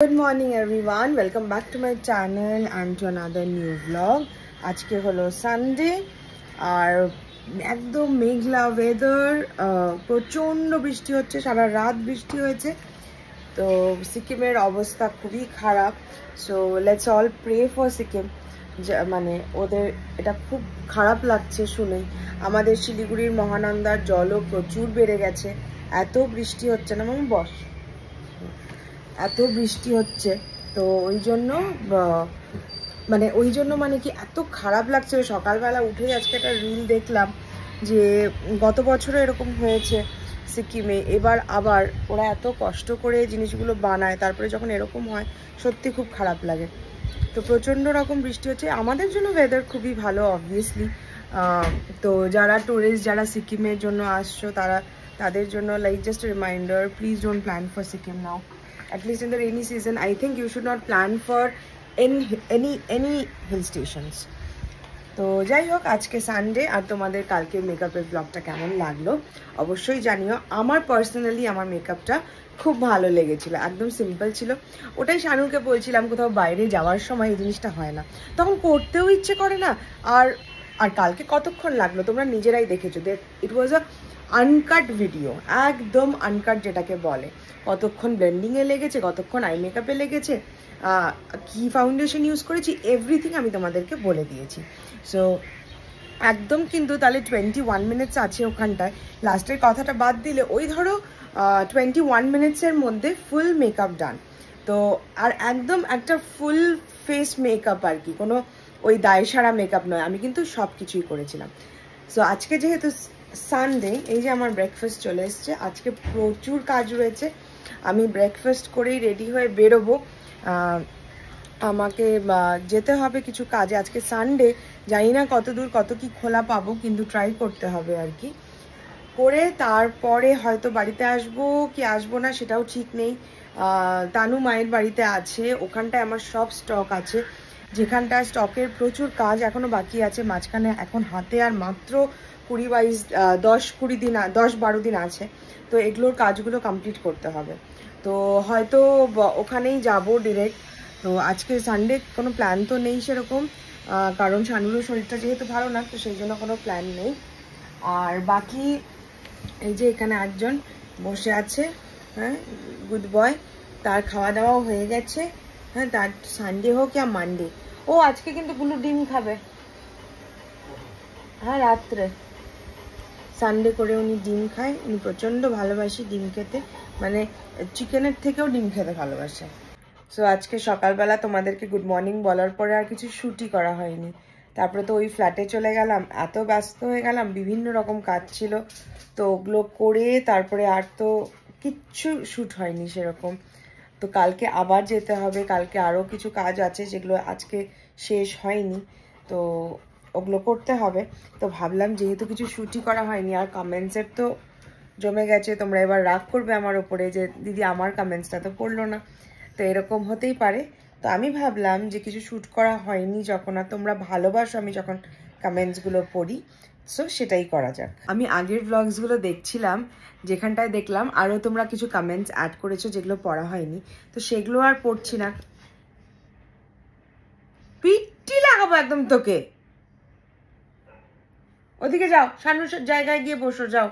Good morning everyone, welcome back to my channel and to another new vlog. আজকে হলো Sunday আর একদম মেঘলা weather, প্রচন্ড বৃষ্টি হচ্ছে, সারা রাত বৃষ্টি হয়েছে। তো সিকিমের অবস্থা খুবই খারাপ। So let's all pray for Sikkim. মানে ওদের এটা খুব খারাপ লাগছে শুনে। আমাদের শিলিগুড়ির মহানন্দার জলও প্রচুর বেড়ে গেছে, এত বৃষ্টি হচ্ছে না বস এত বৃষ্টি হচ্ছে। তো ওই জন্য মানে কি এত খারাপ লাগছে। সকালবেলা উঠে আজকে একটা রিল দেখলাম যে গত বছরও এরকম হয়েছে সিকিমে, এবার আবার ওরা এত কষ্ট করে জিনিসগুলো বানায়, তারপরে যখন এরকম হয় সত্যি খুব খারাপ লাগে। তো প্রচণ্ড রকম বৃষ্টি হচ্ছে। আমাদের জন্য ওয়েদার খুবই ভালো অবভিয়াসলি। তো যারা টুরিস্ট, যারা সিকিমের জন্য আসছো, তাদের জন্য like just reminder, please don't plan for Sikkim now. At least in the rainy season, I think you should not plan for any hill stations. তো যাই হোক, আজকে সানডে আর তোমাদের কালকে মেকআপের ব্লগটা কেমন লাগলো অবশ্যই জানিও। আমার পার্সোনালি আমার মেকআপটা খুব ভালো লেগেছিল, একদম সিম্পল ছিল। ওটাই শানুকে বলছিলাম, কোথাও বাইরে যাওয়ার সময় এই জিনিসটা হয় না, তখন করতেও ইচ্ছে করে না। আর কালকে কতক্ষণ লাগলো তোমরা নিজেরাই দেখেছো। ইট ওয়াজ আ আনকাট ভিডিও, একদম আনকাট যেটাকে বলে। কতক্ষণ ব্লেন্ডিংয়ে লেগেছে, কতক্ষণ আই মেকআপে লেগেছে, কি ফাউন্ডেশন ইউজ করেছি, এভরিথিং আমি তোমাদেরকে বলে দিয়েছি। সো একদম কিন্তু তাহলে 21 মিনিটস আছে ওখানটায়। লাস্টের কথাটা বাদ দিলে ওই ধরো 21 মিনিটসের মধ্যে ফুল মেকআপ ডান। তো আর একদম একটা ফুল ফেস মেকআপ আর কি, কোনো ওই দায় সারা মেকআপ নয়। আমি কিন্তু সব কিছুই করেছিলাম। সো আজকে যেহেতু সানডে, এই যে আমার ব্রেকফাস্ট চলে এসছে, আজকে প্রচুর কাজ রয়েছে। আমি ব্রেকফাস্ট করেই রেডি হয়ে বেরোবো। আমাকে যেতে হবে কিছু কাজে। আজকে সানডে, জানি না কত দূর কত কি খোলা পাবো, কিন্তু ট্রাই করতে হবে আর কি। করে তারপরে হয়তো বাড়িতে আসবো কি আসবো না সেটাও ঠিক নেই। তানু মায়ের বাড়িতে আছে, ওখানটায় আমার সব স্টক আছে, যেখানটা স্টকের প্রচুর কাজ এখনো বাকি আছে। মাঝখানে এখন হাতে আর মাত্র 10-12 দিন আছে। তো এগুলোর কাজগুলো কমপ্লিট করতে হবে। তো হয়তো ওখানেই যাব ডিরেক্ট। তো আজকে সানডে কোনো প্ল্যান তো নেই সেরকম, কারণ শানুরও শরীরটা যেহেতু ভালো না, তো সেই জন্য কোনো প্ল্যান নেই। আর বাকি এই যে এখানে একজন বসে আছে, হ্যাঁ, গুড বয়, তার খাওয়া দাওয়াও হয়ে গেছে। হ্যাঁ, তার সানডে হোক या মানডে, ও আজকে কিন্তু গুলো ডিম খাবে। হ্যাঁ, রাত্রে সানডে করে উনি ডিম খায়। উনি প্রচণ্ড ভালোবাসে ডিম খেতে, মানে চিকেনের থেকেও ডিম খেতে ভালোবাসে। সো আজকে সকালবেলা তোমাদেরকে গুড মর্নিং বলার পরে আর কিছু শ্যুটই করা হয়নি। তারপরে তো ওই ফ্ল্যাটে চলে গেলাম, এত ব্যস্ত হয়ে গেলাম, বিভিন্ন রকম কাজ ছিল, তো ওগুলো করে তারপরে আর তো কিচ্ছু শ্যুট হয়নি সেরকম। তো কালকে আবার যেতে হবে, কালকে আরও কিছু কাজ আছে যেগুলো আজকে শেষ হয়নি, তো ওগুলো করতে হবে। তো ভাবলাম যেহেতু কিছু শ্যুটই করা হয়নি, আর কমেন্টসের তো জমে গেছে, তোমরা এবার রাগ করবে আমার ওপরে যে দিদি আমার কমেন্টসটা তো পড়লো না। তো এরকম হতেই পারে। তো আমি ভাবলাম যে কিছু শ্যুট করা হয়নি যখন, আর তোমরা ভালোবাসো আমি যখন কমেন্টসগুলো পড়ি, সো সেটাই করা যাক। আমি আগের ব্লগসগুলো দেখছিলাম, যেখানটায় দেখলাম আরও তোমরা কিছু কমেন্টস অ্যাড করেছো যেগুলো পড়া হয়নি, তো সেগুলো আর পড়ছি না। পিটি লাগাবো একদম তোকে। ওদিকে যাও, শানুর জায়গায় গিয়ে বসো, যাও।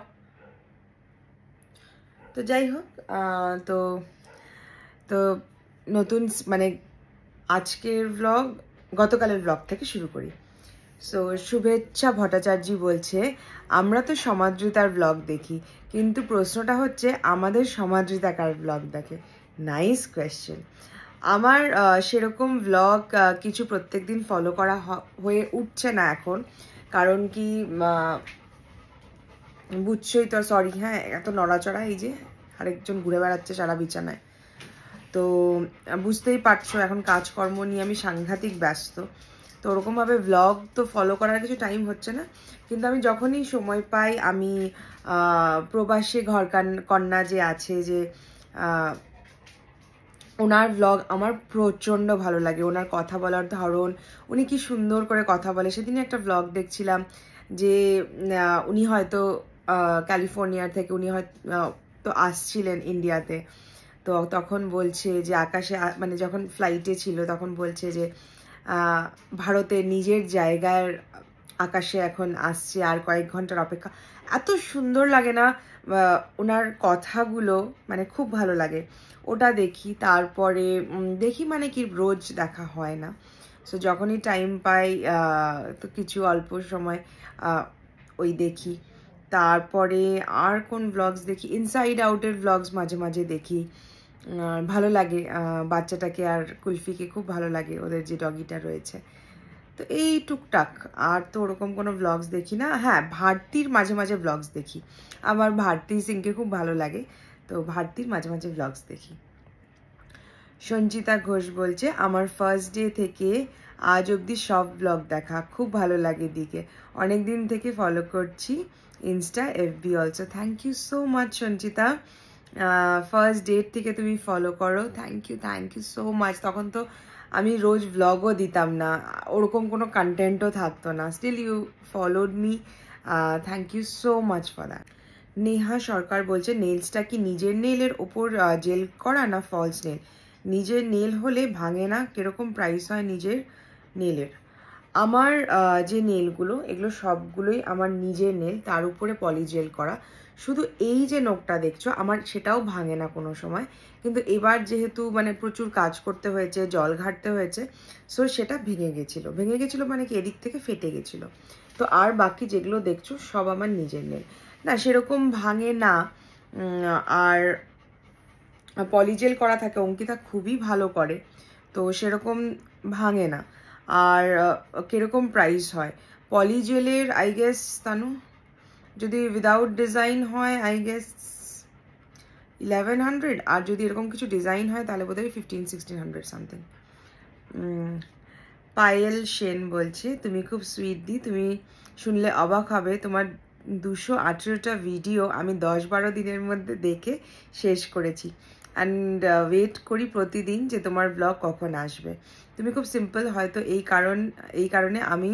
তো যাই হোক, তো তো নতুন মানে আজকের ব্লগ গতকালের ব্লগ থেকে শুরু করি। সো শুভেচ্ছা ভট্টাচার্য বলছে, আমরা তো সমাদৃতার ব্লগ দেখি, কিন্তু প্রশ্নটা হচ্ছে আমাদের সমাদৃতা কার ব্লগ দেখে? Nice question. আমার সেরকম ব্লগ কিছু প্রত্যেকদিন ফলো করা হয়ে উঠছে না এখন, কারণ কি বুঝছই তো। সরি, হ্যাঁ, এত নড়াচড়া, এই যে আরেকজন ঘুরে বেড়াচ্ছে সারা বিছানায়। তো বুঝতেই পারছো এখন কাজকর্ম নিয়ে আমি সাংঘাতিক ব্যস্ত, তো ওরকমভাবে ব্লগ তো ফলো করার কিছু টাইম হচ্ছে না। কিন্তু আমি যখনই সময় পাই, আমি প্রবাসী ঘর কন্যা যে আছে, যে ওনার ব্লগ আমার প্রচণ্ড ভালো লাগে। ওনার কথা বলার ধরন, উনি কি সুন্দর করে কথা বলে। সেদিনই একটা ব্লগ দেখছিলাম যে উনি হয়তো ক্যালিফোর্নিয়া থেকে উনি হয়তো আসছিলেন ইন্ডিয়াতে, তো তখন বলছে যে আকাশে মানে যখন ফ্লাইটে ছিল তখন বলছে যে ভারতে নিজের জায়গার আকাশে এখন আসছে, আর কয়েক ঘন্টার অপেক্ষা। এত সুন্দর লাগে না ওনার কথাগুলো, মানে খুব ভালো লাগে। ওটা দেখি, তারপরে দেখি মানে কি রোজ দেখা হয় না, সো যখনই টাইম পাই তো কিছু অল্প সময় ওই দেখি। তারপরে আর কোন ব্লগস দেখি, ইনসাইড আউটের ব্লগস মাঝে মাঝে দেখি, ভালো লাগে। বাচ্চাটাকে আর কুলফিকে খুব ভালো লাগে, ওদের যে ডগিটা রয়েছে। তো এই টুকটাক, আর তো ওরকম কোনো ব্লগস দেখি না। হ্যাঁ, ভারতীর মাঝে মাঝে ব্লগস দেখি, আমার ভারতী সিংকে খুব ভালো লাগে, তো ভারতীর মাঝে মাঝে ব্লগস দেখি। সঞ্চিতা ঘোষ বলছে আমার ফার্স্ট ডে থেকে আজ অবধি সব ব্লগ দেখা, খুব ভালো লাগে দিকে, অনেক দিন থেকে ফলো করছি insta FB also. Thank you so much Sanchita, first date থেকে তুমি ফলো করো, থ্যাংক ইউ সো মাচ। তখন তো আমি রোজ ব্লগও দিতাম না, ওরকম কোনো কন্টেন্টও থাকতো না, still you followed me, thank you so much for that. Neha Sarkar বলছে নেলসটা কি নিজের নেলের ওপর জেল করা না ফলস নেল? নিজের নেল হলে ভাঙে না, কিরকম প্রাইস হয় নিজের নেলের? আমার যে নেলগুলো, এগুলো সবগুলোই আমার নিজের নেল, তার উপরে পলিজেল করা। শুধু এই যে নখটা দেখছো আমার, সেটাও ভাঙে না কোনো সময়, কিন্তু এবার যেহেতু মানে প্রচুর কাজ করতে হয়েছে, জল ঘাটতে হয়েছে, সো সেটা ভেঙে গেছিলো মানে কি এদিক থেকে ফেটে গেছিলো। তো আর বাকি যেগুলো দেখছো সব আমার নিজের নেল, না সেরকম ভাঙে না। আর পলিজেল করা থাকে, অঙ্কিতা খুবই ভালো করে, তো সেরকম ভাঙে না। আর কিরকম প্রাইস হয় পলিজেলের? আই গেস তানু, যদি উইদাউট ডিজাইন হয় আই গেস 1100, আর যদি এরকম কিছু ডিজাইন হয় তাহলে বোধহয় 1500-1600 সামথিং। পায়েল সেন বলছে তুমি খুব সুইট দি, তুমি শুনলে অবাক হবে, তোমার 218টা ভিডিও আমি 10-12 দিনের মধ্যে দেখে শেষ করেছি, অ্যান্ড ওয়েট করি প্রতিদিন যে তোমার ব্লগ কখন আসবে। তুমি খুব সিম্পল, হয়তো এই কারণে আমি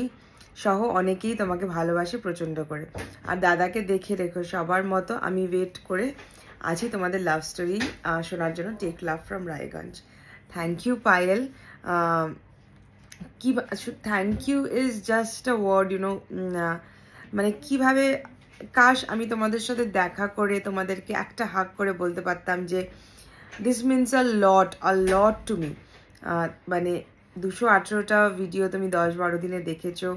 সহ অনেকেই তোমাকে ভালোবাসে প্রচণ্ড করে। আর দাদাকে দেখে রেখো, সবার মতো আমি ওয়েট করে আছি তোমাদের লাভ স্টোরি শোনার জন্য। Take love from Raiganj. Thank you Payel. কি thank you is just a word, you know, মানে কিভাবে কাশ আমি তোমাদের সাথে দেখা করে তোমাদেরকে একটা হাগ করে বলতে পারতাম যে this means a lot to me. মানে 218টা ভিডিও তুমি 10-12 দিনে দেখেছো,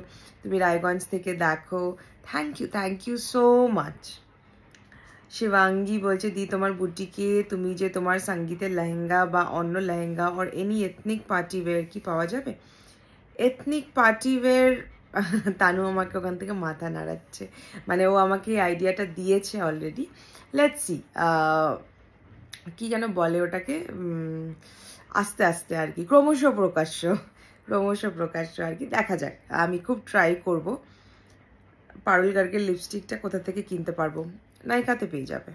তুমি রায়গঞ্জ থেকে দেখো, thank you so much. Shivangi বলছে দি তোমার বুটিকে তুমি যে তোমার সঙ্গীতের লেহেঙ্গা বা অন্য লেহেঙ্গা আর এনি এথনিক পার্টি ওয়্যার কি পাওয়া যাবে? এথনিক পার্টি ওয়্যার, তানু আমাকে ওখান থেকে মাথা নাড়াচ্ছে, মানে ও আমাকে আইডিয়াটা দিয়েছে অলরেডি। লেটস সি, কি যেন বলে ওটাকে, আস্তে আস্তে আর কি, ক্রমশ প্রকাশ্য আর কি, দেখা যাক। আমি খুব ট্রাই করব। পারুল গার্গের লিপস্টিকটা কোথা থেকে কিনতে পারবো? নাইকাতে পেয়ে যাবে।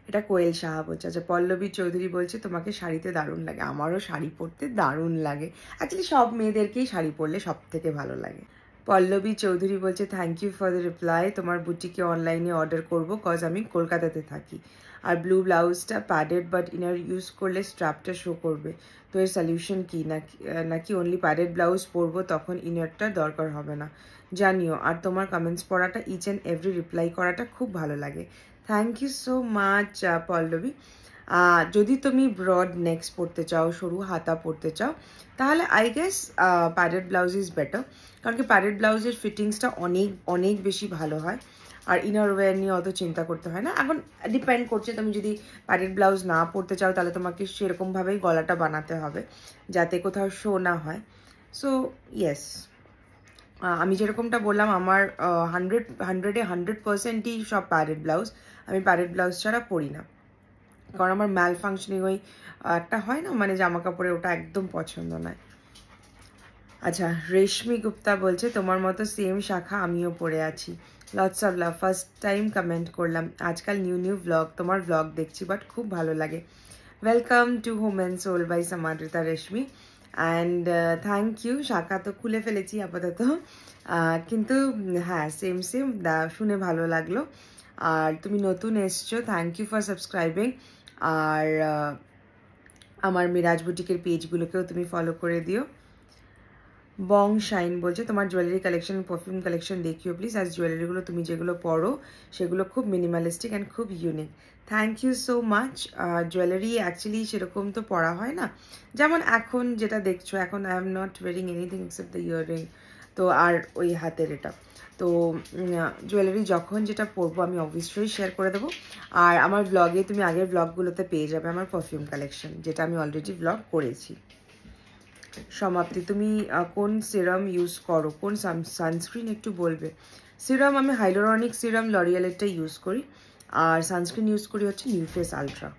এটা কোয়েল সাহা বলছে। আচ্ছা, পল্লবী চৌধুরী বলছে তোমাকে শাড়িতে দারুণ লাগে। আমারও শাড়ি পরতে দারুণ লাগে, অ্যাকচুয়ালি সব মেয়েদেরকেই শাড়ি পরলে সব থেকে ভালো লাগে। পল্লবী চৌধুরী বলছে thank you for the reply, তোমার বুটিকে অনলাইনে অর্ডার করবো কজ আমি কলকাতাতে থাকি, আর ব্লু ব্লাউজটা প্যাডেড বাট ইনার ইউজ করলে স্ট্র্যাপটা শো করবে, তো এর সলিউশন কি? নাকি অনলি প্যাডেড ব্লাউজ পরবো তখন ইনারটার দরকার হবে না? জানিও। আর তোমার কমেন্টস পড়াটা, ইচ অ্যান্ড এভরি রিপ্লাই করাটা খুব ভালো লাগে। Thank you so much Pallabi. যদি তুমি ব্রড নেক্স পরতে চাও, সরু হাতা পরতে চাও, তাহলে I guess padded blouse is better, কারণ কি প্যাডেড ব্লাউজের ফিটিংসটা অনেক বেশি ভালো হয়, আর ইনার ওয়্যার নিয়ে অত চিন্তা করতে হয় না। এখন ডিপেন্ড করছে, তুমি যদি প্যাডেড ব্লাউজ না পরতে চাও তাহলে তোমাকে সেরকমভাবেই গলাটা বানাতে হবে যাতে কোথাও শো না হয়। সো ইয়েস, আমি যেরকমটা বললাম, আমার 100%ই সব প্যাডেড ব্লাউজ, আমি প্যাডেড ব্লাউজ ছাড়া পরি না, কারণ আমার ম্যাল ফাংশনিং ওই একটা হয় না, মানে জামা কাপড়ে, ওটা একদম পছন্দ নয়। আচ্ছা, রেশমি গুপ্তা বলছে তোমার মতো সেম শাখা আমিও পরে আছি, lots of love, first time comment করলাম, আজকাল নিউ ব্লগ, তোমার ব্লগ দেখছি বাট খুব ভালো লাগে। Welcome to home and soul by Samadrita Reshmi, and thank you. শাখা তো খুলে ফেলেছি আপাতত, কিন্তু হ্যাঁ সেম শুনে ভালো লাগলো। আর তুমি নতুন এসছো, থ্যাংক ইউ ফর সাবস্ক্রাইবিং। আর আমার মিরাজ বুটিকের পেজগুলোকেও তুমি ফলো করে দিও। বং শাইন বলছে তোমার জুয়েলারি কালেকশন, পারফিউম কালেকশন দেখিও প্লিজ। আজ জুয়েলারিগুলো তুমি যেগুলো পরো সেগুলো খুব মিনিমালিস্টিক অ্যান্ড খুব unique. Thank you so much. Jewellery actually সেরকম তো পরা হয় না, যেমন এখন যেটা দেখছো, এখন I am not wiring anything except the earring, তো আর ওই হাতের এটা। তো জুয়েলারি যখন যেটা পরবো আমি অবশ্যই শেয়ার করে দেবো। আর আমার ব্লগে তুমি আগের ব্লগগুলোতে পেয়ে যাবে আমার পারফিউম কালেকশন, যেটা আমি অলরেডি ব্লগ করেছি। সমাপ্তি, তুমি কোন সিরাম ইউজ করো, কোন সানস্ক্রিন একটু বলবে? সিরাম আমি হাইলোরনিক সিরাম লরিয়ালেরটা ইউজ করি, আর সানস্ক্রিন ইউজ করি হচ্ছে নিউ ফেস আলট্রা।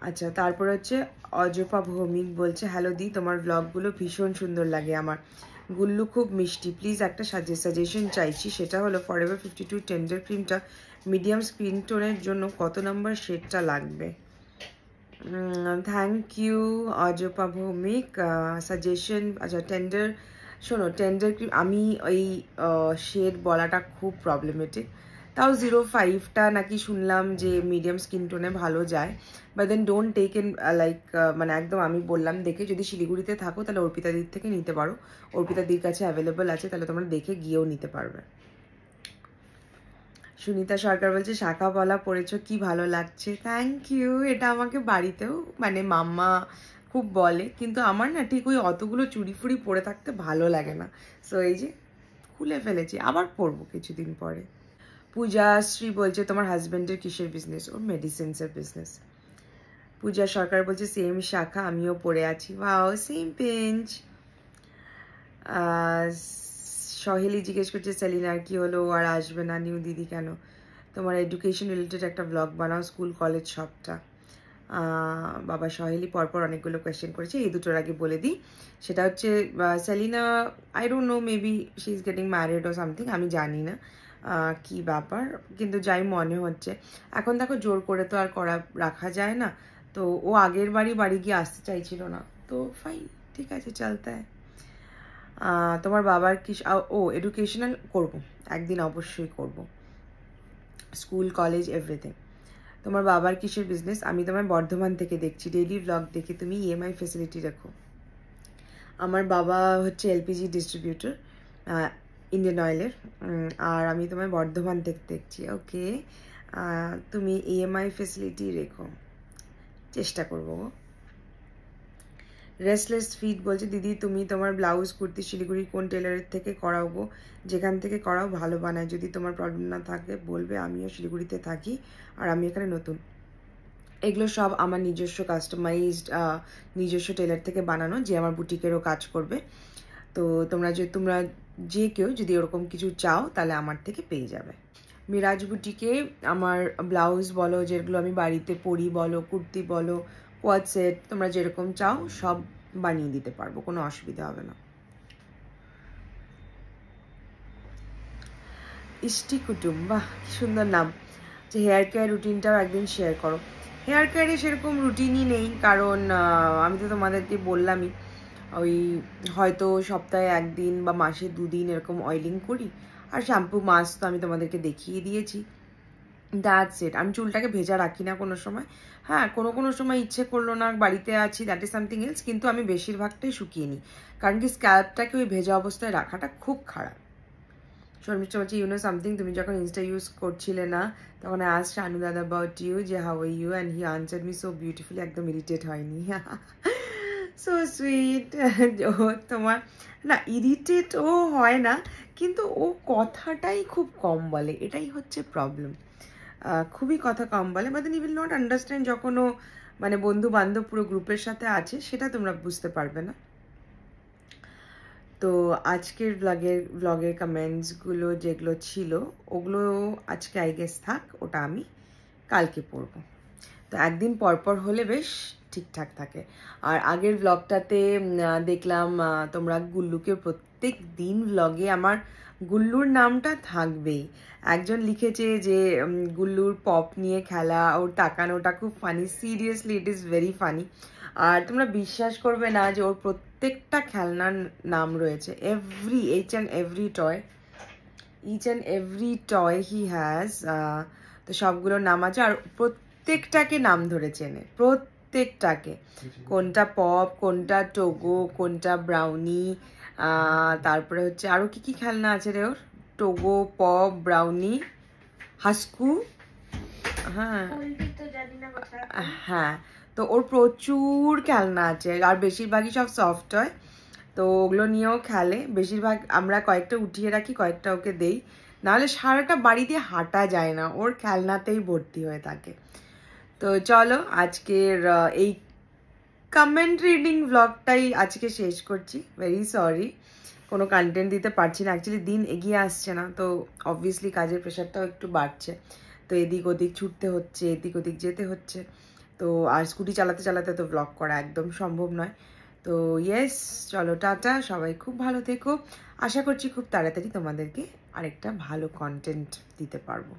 আচ্ছা, তারপর হচ্ছে অজপা ভৌমিক বলছে হ্যালো দি, তোমার ব্লগগুলো ভীষণ সুন্দর লাগে আমার, গুল্লু খুব মিষ্টি, প্লিজ একটা সাজেশন চাইছি, সেটা হলো ফরএভার 52 টেন্ডার ক্রিমটা মিডিয়াম স্কিন টোনের জন্য কত নাম্বার শেডটা লাগবে? Thank you Ajapa Bhowmik, suggestion. আচ্ছা টেন্ডার, শোনো টেন্ডার ক্রিম আমি ওই শেড বলাটা খুব প্রবলেমেটিক, তাও 05টা নাকি শুনলাম যে মিডিয়াম স্কিন টোনে ভালো যায়, but then don't take in like, মানে একদম আমি বললাম দেখে, যদি শিলিগুড়িতে থাকো তাহলে অর্পিতাদির থেকে নিতে পারো, অর্পিতাদির কাছে অ্যাভেলেবল আছে, তাহলে তোমরা দেখে গিয়েও নিতে পারবে। সুনিতা সরকার বলছে শাখা পলা পরেছো, কি ভালো লাগছে। Thank you. এটা আমাকে বাড়িতেও মানে মাম্মা খুব বলে, কিন্তু আমার না ঠিক ওই অতগুলো চুড়ি ফুড়ি পরে থাকতে ভালো লাগে না, সো এই যে খুলে ফেলেছি, আবার পরবো কিছুদিন পরে। পূজা শ্রী বলছে তোমার হাজবেন্ডের কিসের বিজনেস? ওর মেডিসিনসের বিজনেস। পূজা সরকার বলছে সেম শাখা আমিও পরে আছি, ওয়াও সেম পেঞ্চ। সহেলি জিজ্ঞেস করছে সেলিনার কি হলো, আর আসবে না নিউ দিদি কেন? তোমার এডুকেশন রিলেটেড একটা ব্লগ বানাও, স্কুল কলেজ সবটা। বাবা সহেলি পরপর অনেকগুলো কোয়েশ্চেন করেছে, এই দুটোর আগে বলে দিই, সেটা হচ্ছে Selina I don't know, maybe she is getting married or something, আমি জানি না কি ব্যাপার, কিন্তু যাই মনে হচ্ছে, এখন দেখো জোর করে তো আর রাখা যায় না, তো ও আগের বাড়ি গিয়ে আসতে চাইছিল না, তো ফাইন, ঠিক আছে, চলতে হয়। তোমার বাবার কি, ও এডুকেশনাল করব, একদিন অবশ্যই করব, স্কুল কলেজ এভরিথিং। তোমার বাবার কিসের বিজনেস? আমি তোমার বর্ধমান থেকে দেখছি, ডেইলি ব্লগ দেখে তুমি ইএমআই ফেসিলিটি রাখো। আমার বাবা হচ্ছে এলপিজি ডিস্ট্রিবিউটর ইন্ডিয়ান অয়েলের, আর আমি তোমার বর্ধমান থেকে দেখছি। ওকে, তুমি ইএমআই ফেসিলিটি রেখো, চেষ্টা করবো গো। রেস্টলেস ফিট বলছে দিদি তুমি তোমার ব্লাউজ কুর্তি শিলিগুড়ির কোন টেলারের থেকে করাও গো? যেখান থেকে করাও ভালো বানায়, যদি তোমার প্রবলেম না থাকে বলবে, আমিও শিলিগুড়িতে থাকি আর আমি এখানে নতুন। এগুলো সব আমার নিজস্ব কাস্টমাইজড নিজস্ব টেলার থেকে বানানো, যে আমার বুটিকেরও কাজ করবে, তো তোমরা যে কেউ যদি ওরকম কিছু চাও তাহলে আমার থেকে পেয়ে যাবে। মিরাজ বুটিকে আমার ব্লাউজ বলো, যেগুলো আমি বাড়িতে পরি বলো, কুর্তি বলো, কোয়াড সেট, তোমরা যেরকম চাও সব বানিয়ে দিতে পারবো, কোনো অসুবিধা হবে না। ইষ্টি কুটুম, বাহ কি সুন্দর নাম। যে হেয়ার কেয়ার রুটিনটাও একদিন শেয়ার করো। হেয়ার কেয়ারে সেরকম রুটিনই নেই, কারণ আমি তো তোমাদেরকে বললামই, ওই হয়তো সপ্তাহে একদিন বা মাসে 2 দিন এরকম অয়েলিং করি, আর শ্যাম্পু মাস্ক তো আমি তোমাদেরকে দেখিয়ে দিয়েছি, দ্যাটস ইট। আমি চুলটাকে ভেজা রাখি না কোনো সময়, হ্যাঁ কোনো সময় ইচ্ছে করলো না, বাড়িতে আছি, দ্যাট ইজ সামথিং এলস, কিন্তু আমি বেশিরভাগটাই শুকিয়ে নিই, কারণ কি স্ক্যাল্পটাকে ওই ভেজা অবস্থায় রাখাটা খুব খারাপ। শর্মিষ্ঠা বলছে ইউ নো সামথিং, তুমি যখন ইনস্টা ইউজ করছিলে না তখন আই আস্কড শানু দাদা অ্যাবাউট ইউ, যে how are you, and he answered me so beautifully, একদম ইরিটেট হয়নি। So sweet. ও তোমার না ইরিটেট ও হয় না, কিন্তু ও কথাটাই খুব কম বলে, এটাই হচ্ছে প্রবলেম, খুবই কথা কম বলে, but then you will not understand যখন ও মানে বন্ধু বান্ধব পুরো গ্রুপের সাথে আছে, সেটা তোমরা বুঝতে পারবে না। তো আজকের ব্লগের কমেন্টসগুলো যেগুলো ছিল ওগুলো আজকে আই গেস থাক, ওটা আমি কালকে পড়বো, তো একদিন পরপর হলে বেশ ঠিকঠাক থাকে। আর আগের ব্লগটাতে দেখলাম তোমরা গুল্লুকে প্রত্যেক দিন ব্লগে আমার গুল্লুর নামটা থাকবেই। একজন লিখেছে যে গুল্লুর পপ নিয়ে খেলা, ওর তাকানোটা খুব funny, seriously it is very funny. আর তোমরা বিশ্বাস করবে না যে ওর প্রত্যেকটা খেলনার নাম রয়েছে, each and every toy he has, তো সবগুলোর নাম আছে, আর প্রত্যেকটাকে নাম ধরে চেনে, প্রত্যেকটাকে, কোনটা পপ, কোনটা টোগো, কোনটা ব্রাউনি, তারপরে হচ্ছে আরো কি কি খেলনা আছে রে ওর, টোগো, পপ, ব্রাউনি, হাস্কু, হ্যাঁ হ্যাঁ, তো ওর প্রচুর খেলনা আছে আর বেশিরভাগই সব সফট হয়, তো ওগুলো নিয়েও খেলে। বেশিরভাগ আমরা কয়েকটা উঠিয়ে রাখি, কয়েকটা ওকে দেই, নাহলে সারাটা বাড়ি দিয়ে হাঁটা যায় না, ওর খেলনাতেই ভর্তি হয়ে থাকে। তো চলো আজকের এই কমেন্ট রিডিং ব্লগটাই আজকে শেষ করছি। ভেরি সরি কোনো কন্টেন্ট দিতে পারছি না, অ্যাকচুয়ালি দিন এগিয়ে আসছে না, তো অবভিয়াসলি কাজের প্রেশারটাও একটু বাড়ছে, তো এদিক ওদিক ছুটতে হচ্ছে, এদিক ওদিক যেতে হচ্ছে, তো আর স্কুটি চালাতে চালাতে তো ব্লগ করা একদম সম্ভব নয়। তো ইয়েস, চলো টাটা, সবাই খুব ভালো থেকো, আশা করছি খুব তাড়াতাড়ি তোমাদেরকে আরেকটা ভালো কন্টেন্ট দিতে পারবো।